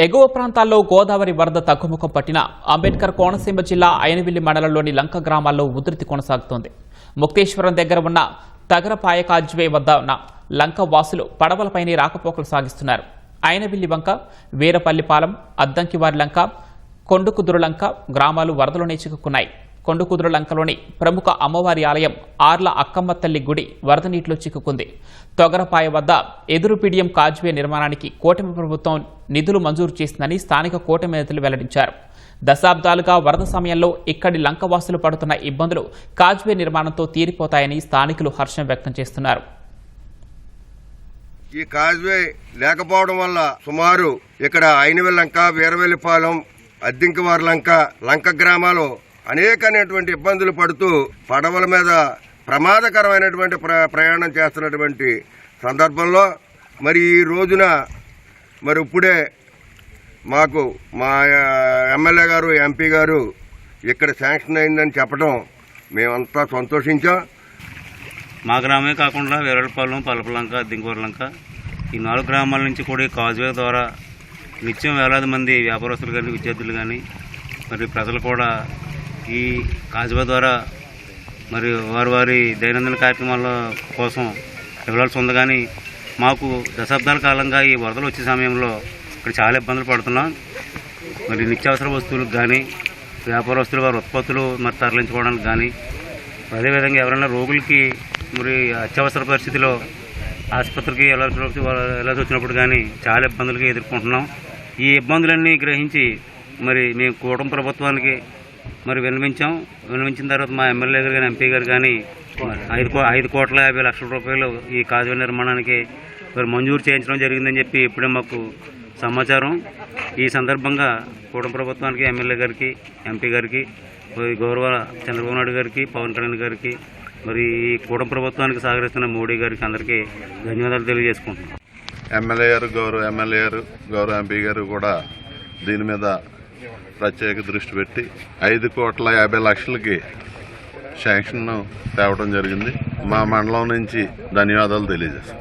ఎగువ ప్రాంతాల్లో గోదావరి వరద తగ్గుముఖం పట్టిన అంబేద్కర్ కోనసీమ జిల్లా అయనవిల్లి మండలంలోని లంక గ్రామాల్లో ఉధృతి కొనసాగుతోంది. ముక్తేశ్వరం దగ్గర ఉన్న తగరపాయ కాజ్వే వద్ద ఉన్న లంక వాసులు పడవలపైనే రాకపోకలు సాగిస్తున్నారు. అయనవిల్లి వంక, వీరపల్లిపాలెం, అద్దంకివారి లంక, కొండుకుదురు లంక గ్రామాలు వరదలోనే చిక్కుకున్నాయి. కొండుకుదురు లంకలోని ప్రముఖ అమ్మవారి ఆలయం ఆర్ల అక్కమ్మ తల్లి గుడి వరద నీటిలో చిక్కుకుంది. తొగరపాయ వద్ద ఎదురుపిడియం కాజ్వే నిర్మాణానికి కూటమి ప్రభుత్వం నిధులు మంజూరు చేసిందని స్థానిక కూటమి నేతలు వెల్లడించారు. దశాబ్దాలుగా వరద సమయంలో ఇక్కడి లంకవాసులు పడుతున్న ఇబ్బందులు కాజ్వే నిర్మాణంతో తీరిపోతాయని స్థానికులు హర్షం వ్యక్తం చేస్తున్నారు. ఈ కాజ్వే లేకపోవడం వల్ల సుమారు ఇక్కడ ఐనవెల్ లంక, వీరవెల్లిపాలెం, అద్దింకివారి లంక, లంక గ్రామాలు అనేకమైనటువంటి ఇబ్బందులు పడుతూ పడవల మీద ప్రమాదకరమైనటువంటి ప్రయాణం చేస్తున్నటువంటి సందర్భంలో మరి ఈ రోజున మరి ఇప్పుడే మాకు మా ఎమ్మెల్యే గారు, ఎంపీ గారు ఇక్కడ శాంక్షన్ అయిందని చెప్పడం మేమంతా సంతోషించాం. మా గ్రామే కాకుండా వీరవెల్లిపాలెం, పలపలంక, అద్దింకివారి లంక ఈ 4 గ్రామాల నుంచి కూడా ఈ కాజ్వే ద్వారా నిత్యం వేలాది మంది వ్యాపారస్తులు కానీ, విద్యార్థులు కానీ, మరి ప్రజలు కూడా ఈ కాజ్వే ద్వారా మరి వారి దైనందిన కార్యక్రమాల కోసం వెళ్ళాల్సి ఉంది. కానీ మాకు దశాబ్దాల కాలంగా ఈ వరదలు వచ్చే సమయంలో ఇక్కడ చాలా ఇబ్బందులు పడుతున్నాం. మరి నిత్యావసర వస్తువులకు కానీ, వ్యాపారస్తులు వారి ఉత్పత్తులు మరి తరలించుకోవడానికి కానీ, అదేవిధంగా ఎవరైనా రోగులకి మరి అత్యవసర పరిస్థితిలో ఆసుపత్రికి వెళ్ళాల్సి వచ్చినప్పుడు కానీ చాలా ఇబ్బందులకి ఎదుర్కొంటున్నాం. ఈ ఇబ్బందులన్నీ గ్రహించి మరి మేము కూటమి ప్రభుత్వానికి మరి విన్నవించిన తర్వాత మా ఎమ్మెల్యే గారు కానీ, ఎంపీ గారు కానీ 5,50,00,000 రూపాయలు ఈ కాజ్వే నిర్మాణానికి మరి మంజూరు చేయించడం జరిగిందని చెప్పి ఇప్పుడే మాకు సమాచారం. ఈ సందర్భంగా కూటమి ప్రభుత్వానికి, ఎమ్మెల్యే గారికి, ఎంపీ గారికి, గౌరవ చంద్రబాబు నాయుడు గారికి, పవన్ కళ్యాణ్ గారికి, మరి ఈ కూటమి ప్రభుత్వానికి సహకరిస్తున్న మోడీ గారికి అందరికీ ధన్యవాదాలు తెలియజేసుకుంటున్నాం. ఎమ్మెల్యే గారు, గౌరవ ఎంపీ గారు కూడా దీని మీద ప్రత్యేక దృష్టి పెట్టి 5,50,00,000కి శాంక్షన్ తేవడం జరిగింది. మా మండలం నుంచి ధన్యవాదాలు తెలియజేస్తాం.